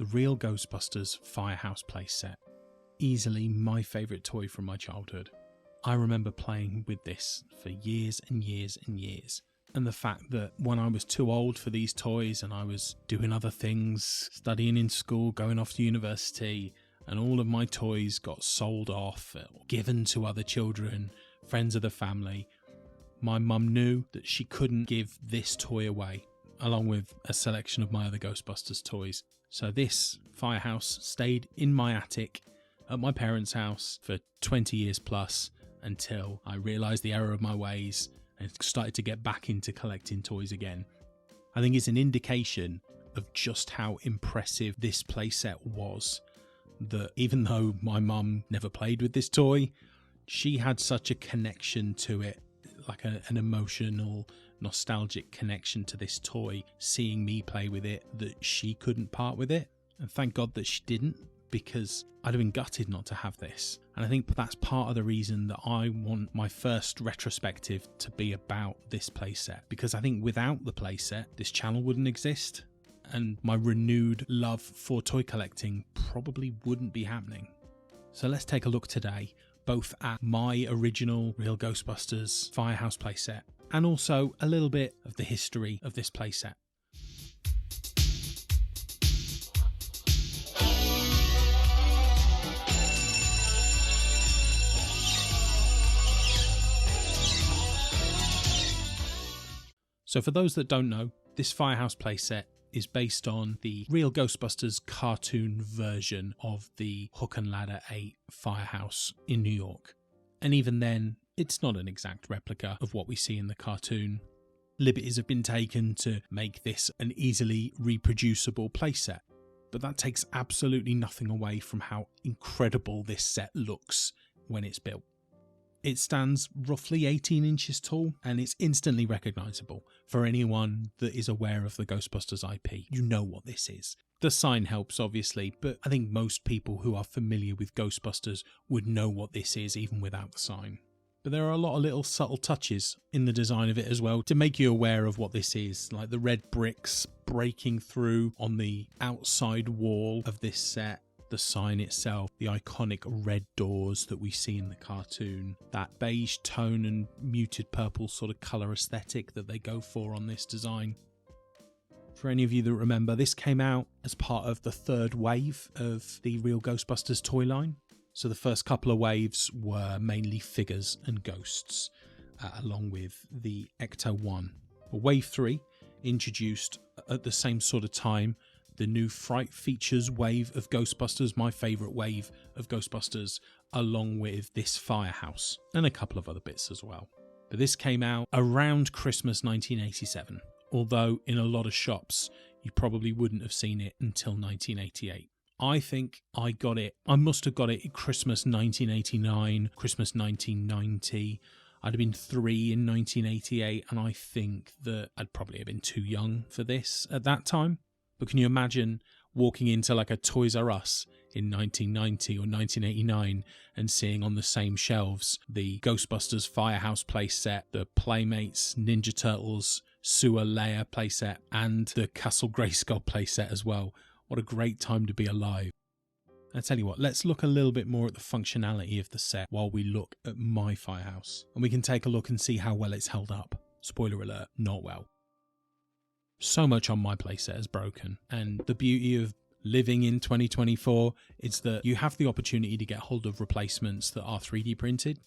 the real Ghostbusters Firehouse playset. Easily my favourite toy from my childhood. I remember playing with this for years and years and years. And the fact that when I was too old for these toys and I was doing other things, studying in school, going off to university, and all of my toys got sold off or given to other children, friends of the family, my mum knew that she couldn't give this toy away, along with a selection of my other Ghostbusters toys. So this Firehouse stayed in my attic at my parents' house for 20 years plus until I realised the error of my ways and started to get back into collecting toys again. I think it's an indication of just how impressive this playset was, that even though my mum never played with this toy, she had such a connection to it, like an emotional, nostalgic connection to this toy, seeing me play with it, that she couldn't part with it. And thank God that she didn't, because I'd have been gutted not to have this. And I think that's part of the reason that I want my first retrospective to be about this playset, because I think without the playset, this channel wouldn't exist, and my renewed love for toy collecting probably wouldn't be happening. So let's take a look today, both at my original Real Ghostbusters Firehouse playset, and also a little bit of the history of this playset. So for those that don't know, this Firehouse playset is based on the Real Ghostbusters cartoon version of the Hook and Ladder 8 Firehouse in New York. And even then, it's not an exact replica of what we see in the cartoon. Liberties have been taken to make this an easily reproducible playset, but that takes absolutely nothing away from how incredible this set looks when it's built. It stands roughly 18 inches tall and it's instantly recognisable. For anyone that is aware of the Ghostbusters IP, you know what this is. The sign helps obviously, but I think most people who are familiar with Ghostbusters would know what this is even without the sign. But there are a lot of little subtle touches in the design of it as well to make you aware of what this is, like the red bricks breaking through on the outside wall of this set. The sign itself, the iconic red doors that we see in the cartoon, that beige tone and muted purple sort of colour aesthetic that they go for on this design. For any of you that remember, this came out as part of the third wave of the Real Ghostbusters toy line. So the first couple of waves were mainly figures and ghosts, along with the Ecto-1. Wave 3 introduced at the same sort of time the new Fright Features wave of Ghostbusters, my favourite wave of Ghostbusters, along with this Firehouse and a couple of other bits as well. But this came out around Christmas 1987, although in a lot of shops you probably wouldn't have seen it until 1988. I think I must have got it at Christmas 1989, Christmas 1990. I'd have been 3 in 1988, and I think that I'd probably have been too young for this at that time. But can you imagine walking into like a Toys R Us in 1990 or 1989 and seeing on the same shelves the Ghostbusters Firehouse playset, the Playmates Ninja Turtles Sewer Layer playset, and the Castle Grayskull playset as well? What a great time to be alive. I tell you what, let's look a little bit more at the functionality of the set while we look at my Firehouse. And we can take a look and see how well it's held up. Spoiler alert, not well. So much on my playset is broken, and the beauty of living in 2024 is that you have the opportunity to get hold of replacements that are 3D printed.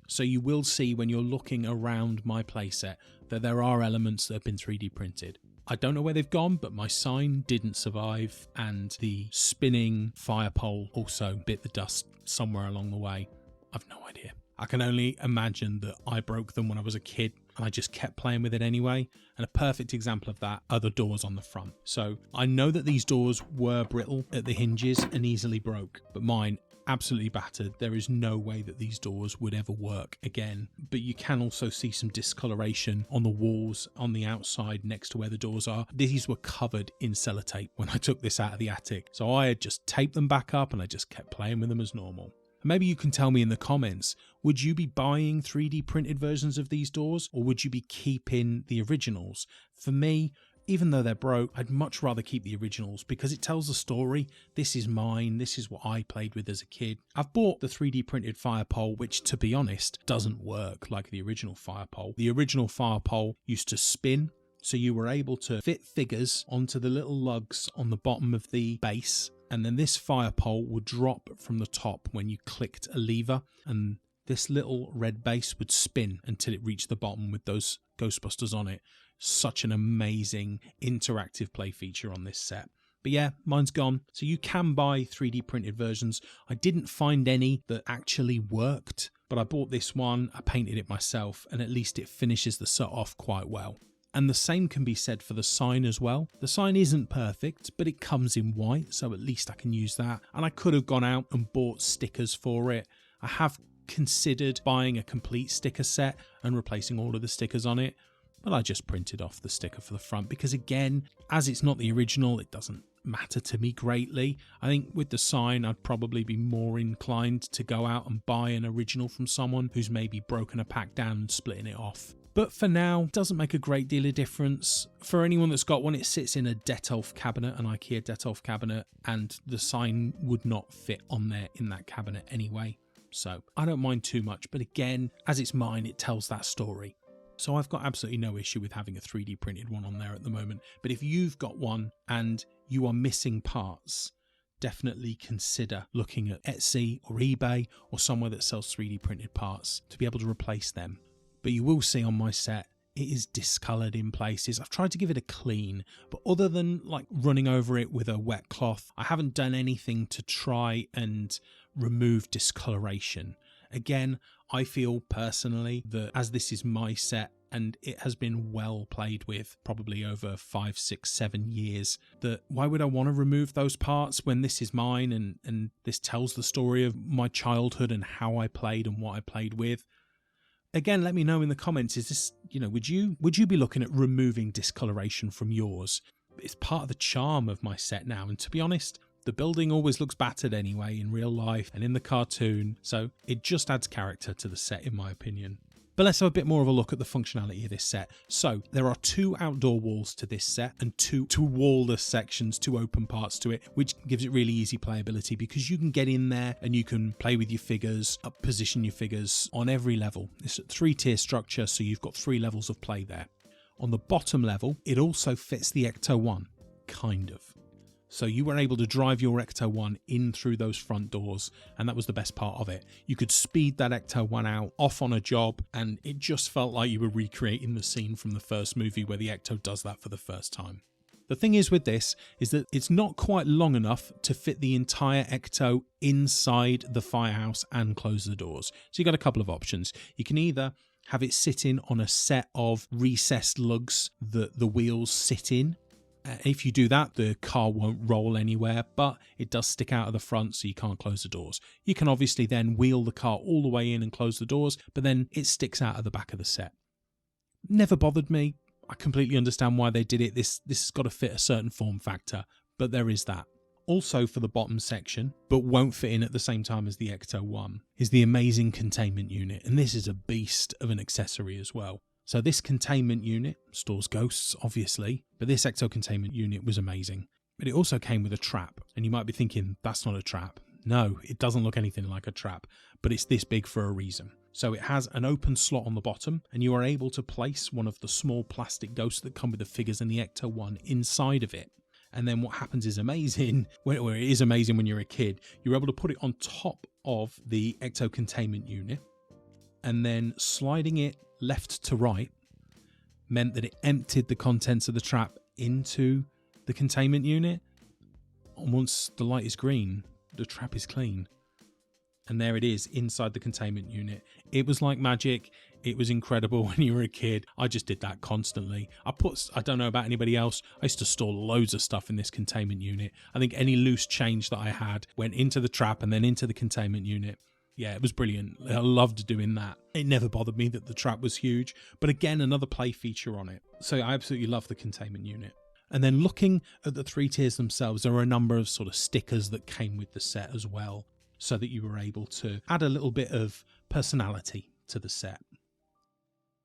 So you will see when you're looking around my playset that there are elements that have been 3D printed. I don't know where they've gone, but my sign didn't survive, and the spinning fire pole also bit the dust somewhere along the way. I've no idea. I can only imagine that I broke them when I was a kid and I just kept playing with it anyway. And a perfect example of that are the doors on the front. So I know that these doors were brittle at the hinges and easily broke, but mine absolutely battered. There is no way that these doors would ever work again. But you can also see some discoloration on the walls on the outside next to where the doors are. These were covered in sellotape when I took this out of the attic. So I had just taped them back up and I just kept playing with them as normal. Maybe you can tell me in the comments, would you be buying 3D printed versions of these doors, or would you be keeping the originals? For me, even though they're broke, I'd much rather keep the originals because it tells a story. This is mine. This is what I played with as a kid. I've bought the 3D printed fire pole, which, to be honest, doesn't work like the original fire pole. The original fire pole used to spin, so you were able to fit figures onto the little lugs on the bottom of the base, and then this fire pole would drop from the top when you clicked a lever, and this little red base would spin until it reached the bottom with those Ghostbusters on it. Such an amazing interactive play feature on this set. But yeah, mine's gone. So you can buy 3D printed versions. I didn't find any that actually worked, but I bought this one, I painted it myself, and at least it finishes the set off quite well. And the same can be said for the sign as well. The sign isn't perfect, but it comes in white, so at least I can use that. And I could have gone out and bought stickers for it. I have considered buying a complete sticker set and replacing all of the stickers on it, but I just printed off the sticker for the front because, again, as it's not the original, it doesn't matter to me greatly. I think with the sign, I'd probably be more inclined to go out and buy an original from someone who's maybe broken a pack down and splitting it off. But for now, it doesn't make a great deal of difference. For anyone that's got one, it sits in a Detolf cabinet, an IKEA Detolf cabinet, and the sign would not fit on there in that cabinet anyway. So I don't mind too much, but again, as it's mine, it tells that story. So I've got absolutely no issue with having a 3D printed one on there at the moment. But if you've got one and you are missing parts, definitely consider looking at Etsy or eBay or somewhere that sells 3D printed parts to be able to replace them. But you will see on my set, it is discoloured in places. I've tried to give it a clean, but other than like running over it with a wet cloth, I haven't done anything to try and remove discoloration. Again, I feel personally that as this is my set and it has been well played with probably over 5, 6, 7 years, that why would I want to remove those parts when this is mine and this tells the story of my childhood and how I played and what I played with. Again, let me know in the comments, is this, would you be looking at removing discoloration from yours? It's part of the charm of my set now, and to be honest, the building always looks battered anyway in real life and in the cartoon, so it just adds character to the set in my opinion. But let's have a bit more of a look at the functionality of this set. So there are 2 outdoor walls to this set and 2 wall-less sections, 2 open parts to it, which gives it really easy playability because you can get in there and you can play with your figures, position your figures on every level. It's a 3-tier structure, so you've got 3 levels of play there. On the bottom level, it also fits the Ecto-1, kind of. So you were able to drive your Ecto-1 in through those front doors, and that was the best part of it. You could speed that Ecto-1 out, off on a job, and it just felt like you were recreating the scene from the first movie where the Ecto does that for the first time. The thing is with this is that it's not quite long enough to fit the entire Ecto inside the firehouse and close the doors. So you've got a couple of options. You can either have it sitting on a set of recessed lugs that the wheels sit in. If you do that, the car won't roll anywhere, but it does stick out of the front, so you can't close the doors. You can obviously then wheel the car all the way in and close the doors, but then it sticks out of the back of the set. Never bothered me. I completely understand why they did it. This has got to fit a certain form factor, but there is that. Also for the bottom section, but won't fit in at the same time as the Ecto-1, is the amazing containment unit, and this is a beast of an accessory as well. So this containment unit stores ghosts, obviously, but this Ecto containment unit was amazing. But it also came with a trap, and you might be thinking, that's not a trap. No, it doesn't look anything like a trap, but it's this big for a reason. So it has an open slot on the bottom, and you are able to place one of the small plastic ghosts that come with the figures in the Ecto-1 inside of it. And then what happens is amazing, well, it is amazing when you're a kid, you're able to put it on top of the Ecto containment unit, and then sliding it left to right meant that it emptied the contents of the trap into the containment unit. And once the light is green, the trap is clean. And there it is inside the containment unit. It was like magic. It was incredible when you were a kid. I just did that constantly. I don't know about anybody else. I used to store loads of stuff in this containment unit. I think any loose change that I had went into the trap and then into the containment unit. Yeah, it was brilliant. I loved doing that. It never bothered me that the trap was huge, but again, another play feature on it. So I absolutely love the containment unit. And then looking at the 3 tiers themselves, there are a number of sort of stickers that came with the set as well, so that you were able to add a little bit of personality to the set.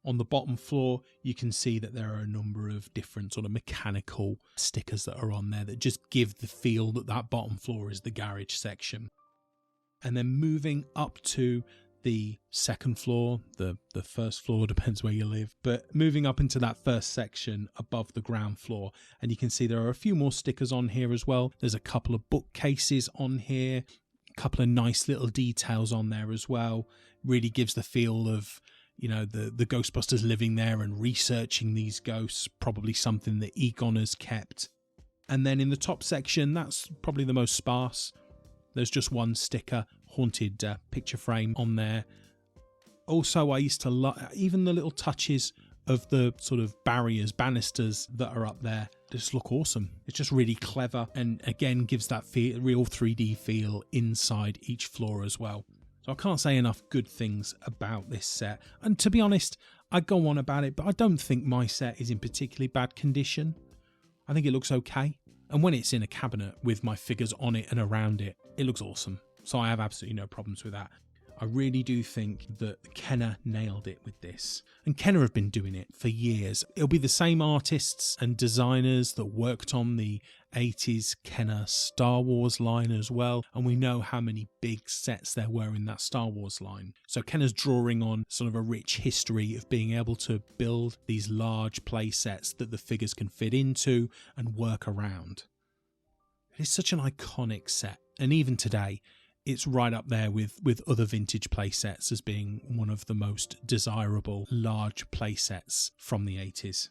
On the bottom floor, you can see that there are a number of different sort of mechanical stickers that are on there that just give the feel that that bottom floor is the garage section. And then moving up to the second floor, the first floor, depends where you live, but moving up into that first section above the ground floor, and you can see there are a few more stickers on here as well. There's a couple of bookcases on here, a couple of nice little details on there as well. Really gives the feel of, you know, the Ghostbusters living there and researching these ghosts, probably something that Egon has kept. And then in the top section, that's probably the most sparse. There's just one sticker, haunted picture frame on there. Also, I used to love even the little touches of the sort of barriers, banisters that are up there. They just look awesome. It's just really clever, and again gives that real 3D feel inside each floor as well. So I can't say enough good things about this set. And to be honest, I go on about it, but I don't think my set is in particularly bad condition. I think it looks okay. And when it's in a cabinet with my figures on it and around it, it looks awesome. So I have absolutely no problems with that. I really do think that Kenner nailed it with this. And Kenner have been doing it for years. It'll be the same artists and designers that worked on the 80s Kenner Star Wars line as well. And we know how many big sets there were in that Star Wars line. So Kenner's drawing on sort of a rich history of being able to build these large play sets that the figures can fit into and work around. It's such an iconic set. And even today, it's right up there with other vintage play sets as being one of the most desirable large play sets from the 80s.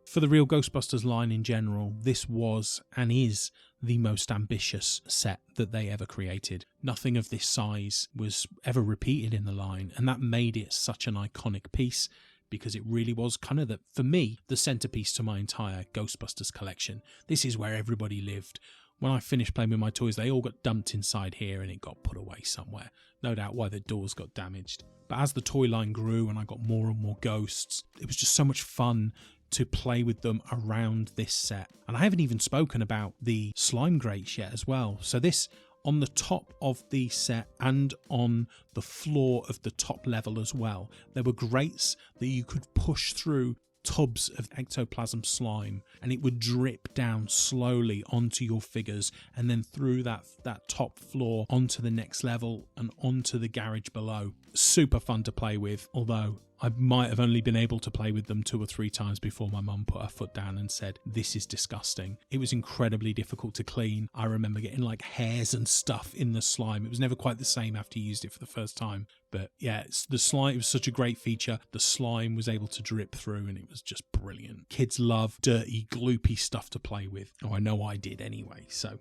For the Real Ghostbusters line in general, this was and is the most ambitious set that they ever created. Nothing of this size was ever repeated in the line, and that made it such an iconic piece because it really was kind of, for me, the centerpiece to my entire Ghostbusters collection. This is where everybody lived. When I finished playing with my toys, they all got dumped inside here and it got put away somewhere. No doubt why the doors got damaged. But as the toy line grew and I got more and more ghosts, it was just so much fun to play with them around this set. And I haven't even spoken about the slime grates yet as well. So this, on the top of the set and on the floor of the top level as well, there were grates that you could push through tubs of ectoplasm slime, and it would drip down slowly onto your figures and then through that top floor onto the next level and onto the garage below. Super fun to play with, although I might have only been able to play with them 2 or 3 times before my mum put her foot down and said, "This is disgusting." It was incredibly difficult to clean. I remember getting like hairs and stuff in the slime. It was never quite the same after you used it for the first time. But yeah, the slime, it was such a great feature. The slime was able to drip through and it was just brilliant. Kids love dirty, gloopy stuff to play with. Oh, I know I did anyway. So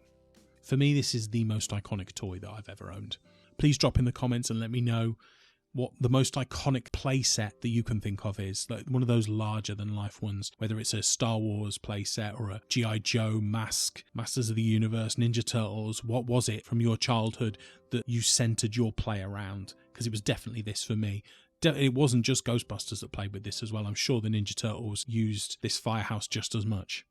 for me, this is the most iconic toy that I've ever owned. Please drop in the comments and let me know what the most iconic play set that you can think of is. Like one of those larger than life ones, whether it's a Star Wars play set or a G.I. Joe, Mask, Masters of the Universe, Ninja Turtles. What was it from your childhood that you centered your play around? Because it was definitely this for me. It wasn't just Ghostbusters that played with this as well. I'm sure the Ninja Turtles used this Firehouse just as much.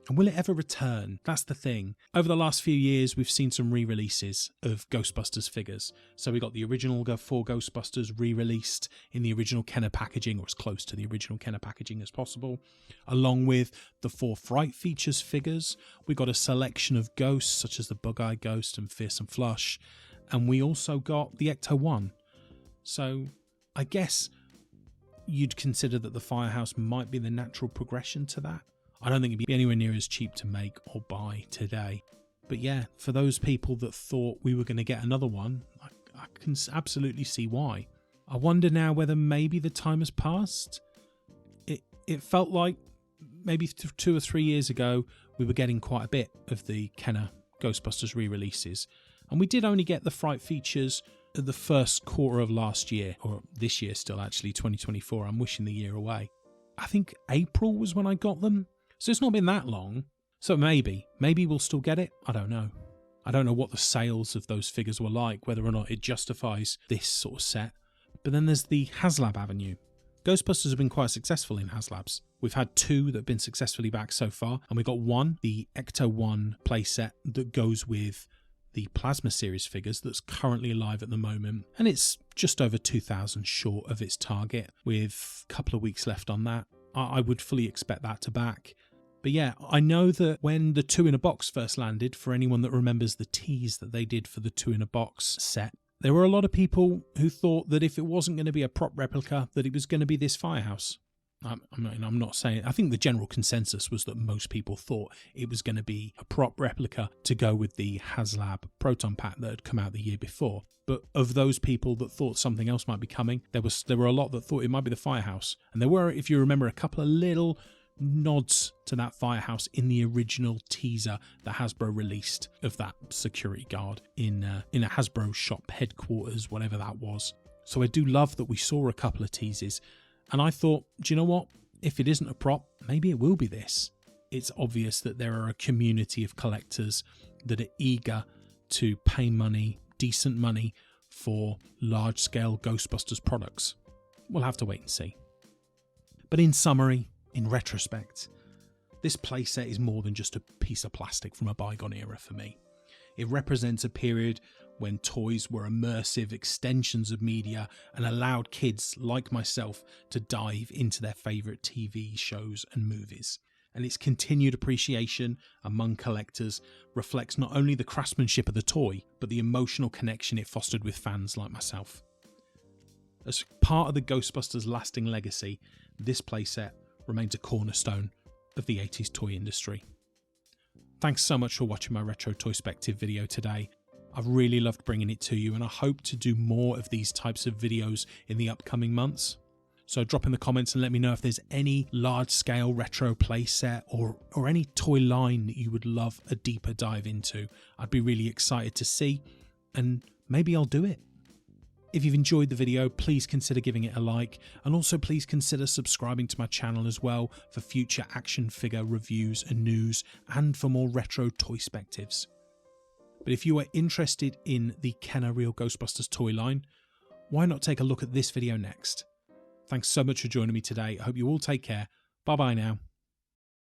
And will it ever return? That's the thing. Over the last few years, we've seen some re-releases of Ghostbusters figures. So we got the original 4 Ghostbusters re-released in the original Kenner packaging, or as close to the original Kenner packaging as possible. Along with the 4 Fright Features figures, we got a selection of ghosts, such as the Bug-Eyed Ghost and Fearsome Flush. And we also got the Ecto-1. So I guess you'd consider that the Firehouse might be the natural progression to that. I don't think it'd be anywhere near as cheap to make or buy today. But yeah, for those people that thought we were going to get another one, I can absolutely see why. I wonder now whether maybe the time has passed. It felt like maybe 2 or 3 years ago we were getting quite a bit of the Kenner Ghostbusters re-releases. And we did only get the Fright Features at the first quarter of last year, or this year still actually, 2024. I'm wishing the year away. I think April was when I got them. So it's not been that long. So maybe we'll still get it. I don't know. I don't know what the sales of those figures were like, whether or not it justifies this sort of set. But then there's the HasLab avenue. Ghostbusters have been quite successful in HasLabs. We've had 2 that have been successfully backed so far, and we got 1, the Ecto-1 playset that goes with the Plasma series figures that's currently live at the moment, and it's just over 2,000 short of its target with a couple of weeks left on that. I would fully expect that to back. But yeah, I know that when the 2 in a box first landed, for anyone that remembers the tease that they did for the 2 in a box set, there were a lot of people who thought that if it wasn't going to be a prop replica, that it was going to be this Firehouse. I'm not saying, I think the general consensus was that most people thought it was going to be a prop replica to go with the HasLab Proton Pack that had come out the year before. But of those people that thought something else might be coming, there were a lot that thought it might be the Firehouse. And there were, if you remember, a couple of little nods to that Firehouse in the original teaser that Hasbro released of that security guard in a Hasbro shop headquarters, whatever that was. So I do love that we saw a couple of teases, and I thought, do you know what? If it isn't a prop, maybe it will be this. It's obvious that there are a community of collectors that are eager to pay money, decent money, for large-scale Ghostbusters products. We'll have to wait and see. But in summary, in retrospect, this playset is more than just a piece of plastic from a bygone era for me. It represents a period when toys were immersive extensions of media and allowed kids like myself to dive into their favourite TV shows and movies. And its continued appreciation among collectors reflects not only the craftsmanship of the toy, but the emotional connection it fostered with fans like myself. As part of the Ghostbusters' lasting legacy, this playset remains a cornerstone of the 80s toy industry. Thanks so much for watching my RetroTOYspective video today. I've really loved bringing it to you, and I hope to do more of these types of videos in the upcoming months. So drop in the comments and let me know if there's any large-scale retro playset or any toy line that you would love a deeper dive into. I'd be really excited to see, and maybe I'll do it. If you've enjoyed the video, please consider giving it a like, and also please consider subscribing to my channel as well for future action figure reviews and news, and for more retro toyspectives. But if you are interested in the Kenner Real Ghostbusters toy line, why not take a look at this video next? Thanks so much for joining me today. I hope you all take care. Bye bye now.